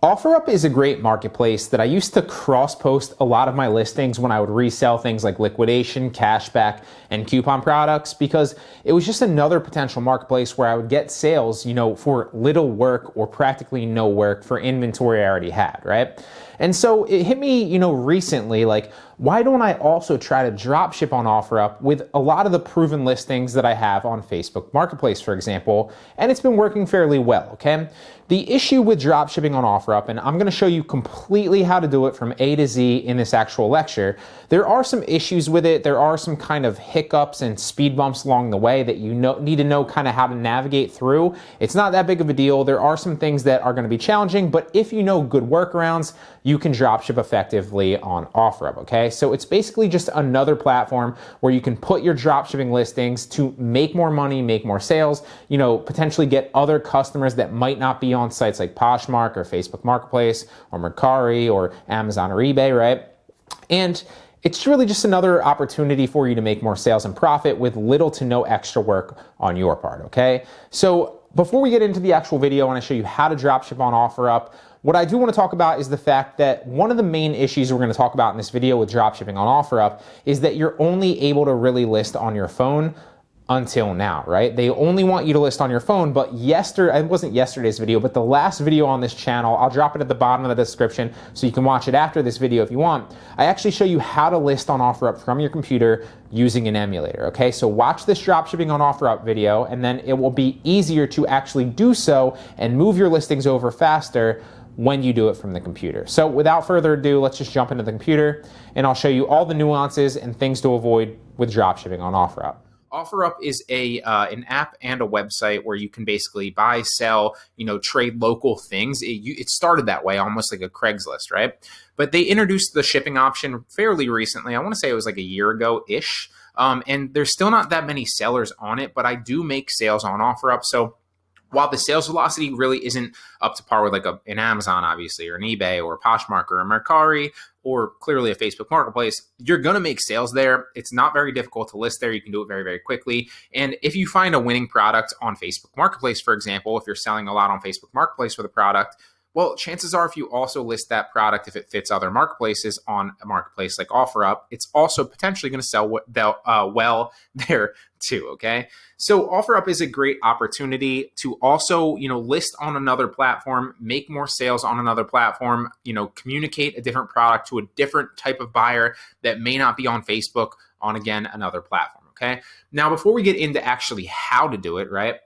Offerup is a great marketplace that I used to cross-post a lot of my listings when I would resell things like liquidation, cashback, and coupon products, because it was just another potential marketplace where I would get sales, for little work or practically no work for inventory I already had, right? And so it hit me, recently, like, why don't I also try to drop ship on Offerup with a lot of the proven listings that I have on Facebook Marketplace, for example, and it's been working fairly well, okay? The issue with drop shipping on Offerup, and I'm gonna show you completely how to do it from A to Z in this actual lecture, there are some issues with it. There are some kind of hiccups and speed bumps along the way that you need to know kind of how to navigate through. It's not that big of a deal. There are some things that are gonna be challenging, but if you know good workarounds, you can drop ship effectively on Offerup, okay? So it's basically just another platform where you can put your drop shipping listings to make more money, make more sales, potentially get other customers that might not be on sites like Poshmark or Facebook Marketplace or Mercari or Amazon or eBay, right? And it's really just another opportunity for you to make more sales and profit with little to no extra work on your part, okay? So before we get into the actual video, I want to show you how to dropship on Offerup. What I do want to talk about is the fact that one of the main issues we're going to talk about in this video with dropshipping on Offerup is that you're only able to really list on your phone until now, right? They only want you to list on your phone, but it wasn't yesterday's video, but the last video on this channel, I'll drop it at the bottom of the description so you can watch it after this video if you want. I actually show you how to list on Offerup from your computer using an emulator, okay? So watch this dropshipping on Offerup video, and then it will be easier to actually do so and move your listings over faster when you do it from the computer. So without further ado, let's just jump into the computer and I'll show you all the nuances and things to avoid with dropshipping on Offerup. Offerup is an app and a website where you can basically buy, sell, trade local things. It started that way, almost like a Craigslist, right? But they introduced the shipping option fairly recently. I want to say it was like a year ago-ish. And there's still not that many sellers on it, but I do make sales on Offerup. So while the sales velocity really isn't up to par with like an Amazon, obviously, or an eBay or a Poshmark or a Mercari, or clearly a Facebook Marketplace, you're going to make sales there. It's not very difficult to list there. You can do it very, very quickly. And if you find a winning product on Facebook Marketplace, for example, if you're selling a lot on Facebook Marketplace for the product, well, chances are if you also list that product, if it fits other marketplaces on a marketplace like Offerup, it's also potentially going to sell well there too, okay? So Offerup is a great opportunity to also, list on another platform, make more sales on another platform, communicate a different product to a different type of buyer that may not be on Facebook on, again, another platform, okay? Now, before we get into actually how to do it, right?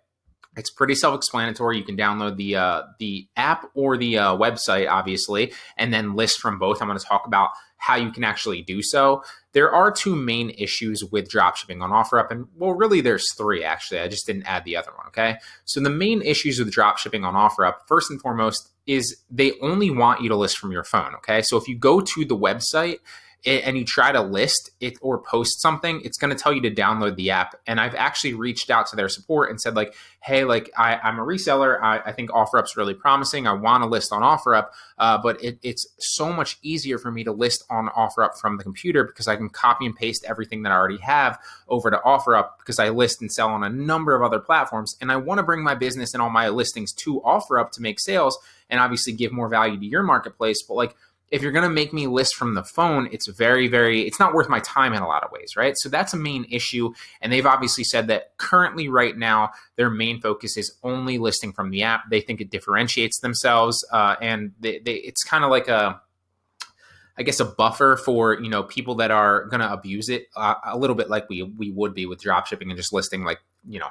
It's pretty self-explanatory. You can download the app or the website, obviously, and then list from both. I'm going to talk about how you can actually do so. There are two main issues with dropshipping on Offerup, and well, really there's three, actually. I just didn't add the other one, okay? So the main issues with dropshipping on Offerup, first and foremost, is they only want you to list from your phone, okay? So if you go to the website and you try to list it or post something, it's going to tell you to download the app. And I've actually reached out to their support and said like, hey, like I'm a reseller. I think Offerup's really promising. I want to list on Offerup, but it's so much easier for me to list on Offerup from the computer because I can copy and paste everything that I already have over to Offerup because I list and sell on a number of other platforms. And I want to bring my business and all my listings to Offerup to make sales and obviously give more value to your marketplace. But like, if you're going to make me list from the phone, it's it's not worth my time in a lot of ways, right? So that's a main issue. And they've obviously said that currently right now, their main focus is only listing from the app. They think it differentiates themselves. And it's kind of like a buffer for, people that are going to abuse it a little bit like we would be with dropshipping and just listing like,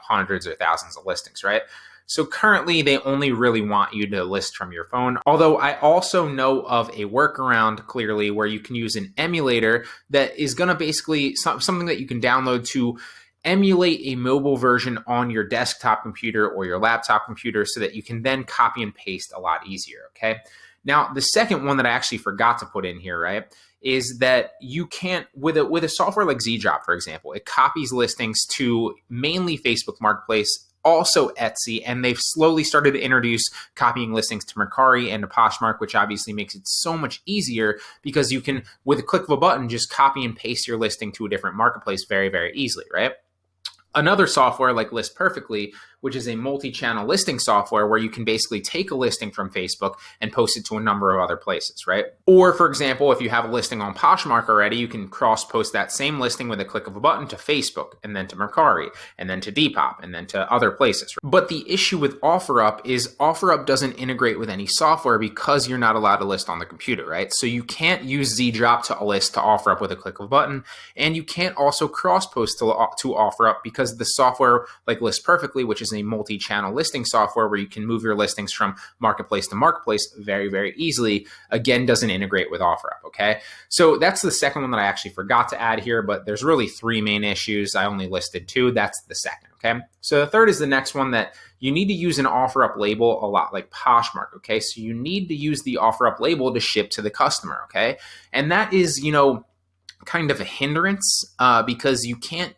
hundreds or thousands of listings, right? So currently, they only really want you to list from your phone. Although I also know of a workaround clearly where you can use an emulator that is going to basically something that you can download to emulate a mobile version on your desktop computer or your laptop computer so that you can then copy and paste a lot easier, okay? Now, the second one that I actually forgot to put in here, right, is that you can't, with a software like ZDrop, for example, it copies listings to mainly Facebook Marketplace, also Etsy, and they've slowly started to introduce copying listings to Mercari and to Poshmark, which obviously makes it so much easier because you can, with a click of a button, just copy and paste your listing to a different marketplace very, very easily, right? Another software like List Perfectly, which is a multi-channel listing software where you can basically take a listing from Facebook and post it to a number of other places, right? Or for example, if you have a listing on Poshmark already, you can cross-post that same listing with a click of a button to Facebook, and then to Mercari, and then to Depop, and then to other places. But the issue with Offerup is Offerup doesn't integrate with any software because you're not allowed to list on the computer, right? So you can't use ZDrop to list to Offerup with a click of a button, and you can't also cross-post to Offerup because the software like Lists Perfectly, which is a multi-channel listing software where you can move your listings from marketplace to marketplace very, very easily, again, doesn't integrate with Offerup, okay? So that's the second one that I actually forgot to add here, but there's really three main issues. I only listed two. That's the second, okay? So the third is the next one, that you need to use an Offerup label a lot like Poshmark, okay? So you need to use the Offerup label to ship to the customer, okay? And that is, kind of a hindrance because you can't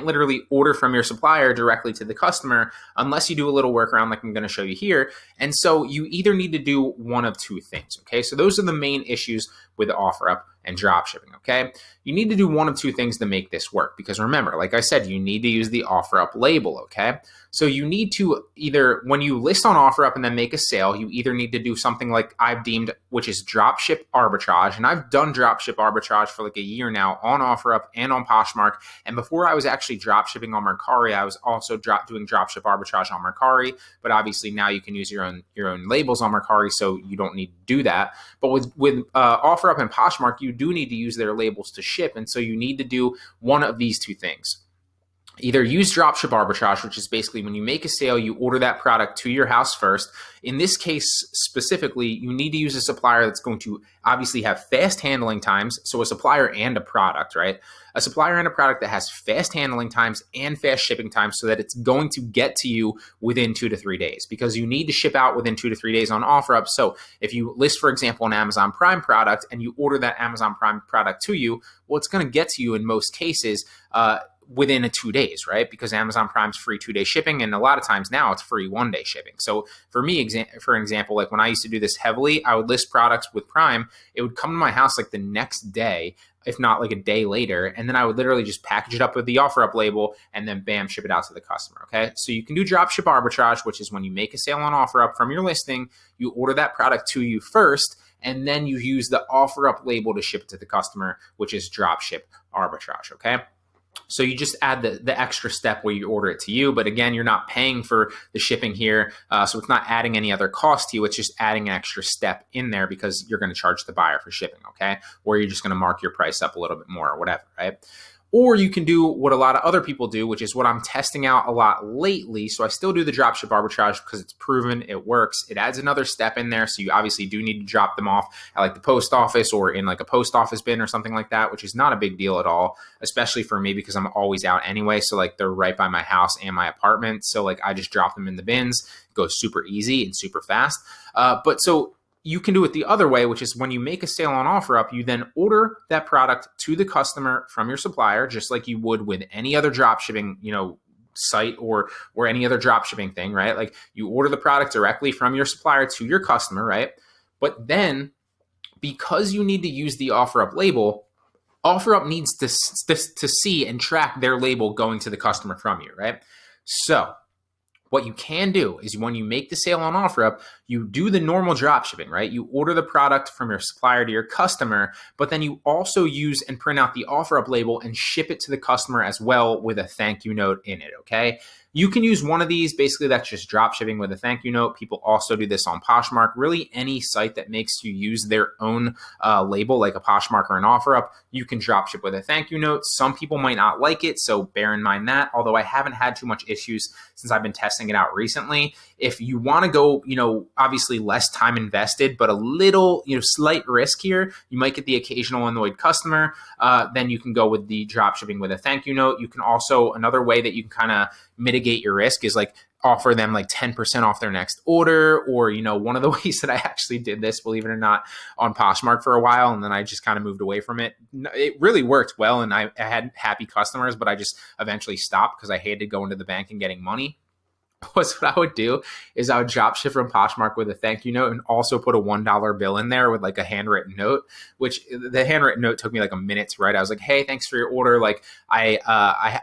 literally order from your supplier directly to the customer unless you do a little workaround like I'm going to show you here. And so you either need to do one of two things, okay? So those are the main issues with Offerup and dropshipping, okay? You need to do one of two things to make this work, because remember, like I said, you need to use the Offerup label, okay? So you need to either, when you list on Offerup and then make a sale, you either need to do something like I've deemed, which is dropship arbitrage. And I've done dropship arbitrage for like a year now on Offerup and on Poshmark. And before I was actually dropshipping on Mercari, I was also doing dropship arbitrage on Mercari. But obviously now you can use your own labels on Mercari, so you don't need to do that. But with Offerup and Poshmark, you do need to use their labels to ship. And so you need to do one of these two things. Either use dropship arbitrage, which is basically when you make a sale, you order that product to your house first. In this case specifically, you need to use a supplier that's going to obviously have fast handling times. So a supplier and a product, right? A supplier and a product that has fast handling times and fast shipping times so that it's going to get to you within 2 to 3 days, because you need to ship out within 2 to 3 days on Offerup. So if you list, for example, an Amazon Prime product and you order that Amazon Prime product to you, well, it's going to get to you in most cases within 2 days, right? Because Amazon Prime's free 2-day shipping, and a lot of times now it's free 1-day shipping. So for me, for example, like when I used to do this heavily, I would list products with Prime. It would come to my house like the next day, if not like a day later, and then I would literally just package it up with the Offerup label and then bam, ship it out to the customer, okay? So you can do dropship arbitrage, which is when you make a sale on Offerup from your listing, you order that product to you first, and then you use the Offerup label to ship it to the customer, which is dropship arbitrage, okay? So you just add the extra step where you order it to you. But again, you're not paying for the shipping here. So it's not adding any other cost to you. It's just adding an extra step in there because you're going to charge the buyer for shipping, okay? Or you're just going to mark your price up a little bit more or whatever, right? Or you can do what a lot of other people do, which is what I'm testing out a lot lately. So I still do the dropship arbitrage because it's proven, it works. It adds another step in there. So you obviously do need to drop them off at like the post office or in like a post office bin or something like that, which is not a big deal at all, especially for me because I'm always out anyway. So like they're right by my house and my apartment. So like I just drop them in the bins. It goes super easy and super fast. But so you can do it the other way, which is when you make a sale on Offerup, you then order that product to the customer from your supplier, just like you would with any other drop shipping, site or any other drop shipping thing, right? Like you order the product directly from your supplier to your customer, right? But then because you need to use the Offerup label, Offerup needs to see and track their label going to the customer from you, right? So what you can do is when you make the sale on Offerup, you do the normal drop shipping, right? You order the product from your supplier to your customer, but then you also use and print out the Offerup label and ship it to the customer as well with a thank you note in it, okay? You can use one of these. Basically, that's just drop shipping with a thank you note. People also do this on Poshmark. Really, any site that makes you use their own label, like a Poshmark or an Offerup, you can drop ship with a thank you note. Some people might not like it, so bear in mind that. Although I haven't had too much issues since I've been testing it out recently. If you want to go, obviously less time invested, but a little, slight risk here, you might get the occasional annoyed customer. Then you can go with the drop shipping with a thank you note. You can also, another way that you can kind of mitigate your risk is like offer them like 10% off their next order, or, one of the ways that I actually did this, believe it or not, on Poshmark for a while, and then I just kind of moved away from it. It really worked well, and I had happy customers, but I just eventually stopped because I hated going to the bank and getting money. was what I would do is I would drop ship from Poshmark with a thank you note and also put a $1 bill in there with like a handwritten note, which the handwritten note took me like a minute to write. I was like, hey, thanks for your order. Like I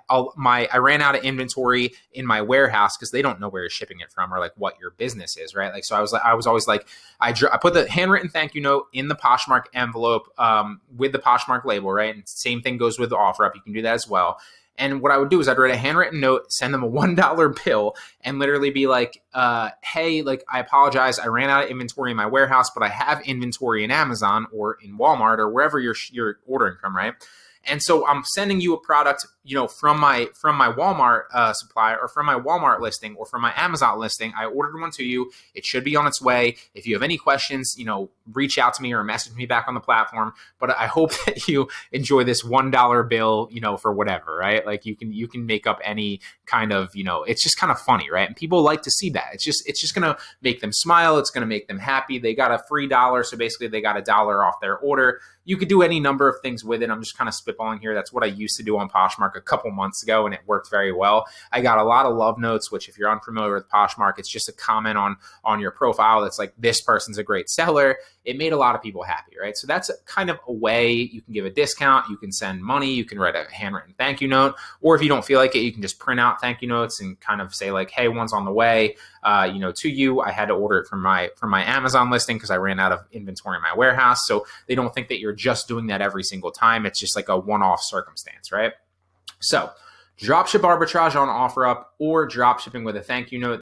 ran out of inventory in my warehouse because they don't know where you're shipping it from or like what your business is, right? Like, so I was always like, I put the handwritten thank you note in the Poshmark envelope with the Poshmark label, right? And same thing goes with the Offerup. You can do that as well. And what I would do is I'd write a handwritten note, send them a $1 bill, and literally be like, hey, like, I apologize. I ran out of inventory in my warehouse, but I have inventory in Amazon or in Walmart or wherever you're ordering from, right? And so I'm sending you a product, from my Walmart supplier or from my Walmart listing or from my Amazon listing. I ordered one to you. It should be on its way. If you have any questions, reach out to me or message me back on the platform. But I hope that you enjoy this $1 bill, for whatever, right? Like you can make up any kind of, it's just kind of funny, right? And people like to see that. It's just going to make them smile. It's going to make them happy. They got a free $1. So basically they got $1 off their order. You could do any number of things with it. I'm just kind of spitballing here. That's what I used to do on Poshmark a couple months ago, and it worked very well. I got a lot of love notes, which if you're unfamiliar with Poshmark, it's just a comment on your profile that's like, this person's a great seller. It made a lot of people happy, right? So that's kind of a way you can give a discount. You can send money. You can write a handwritten thank you note. Or if you don't feel like it, you can just print out thank you notes and kind of say like, hey, one's on the way, to you. I had to order it from my Amazon listing because I ran out of inventory in my warehouse. So they don't think that you're just doing that every single time. It's just like a one-off circumstance, right? So dropship arbitrage on Offerup or drop shipping with a thank you note.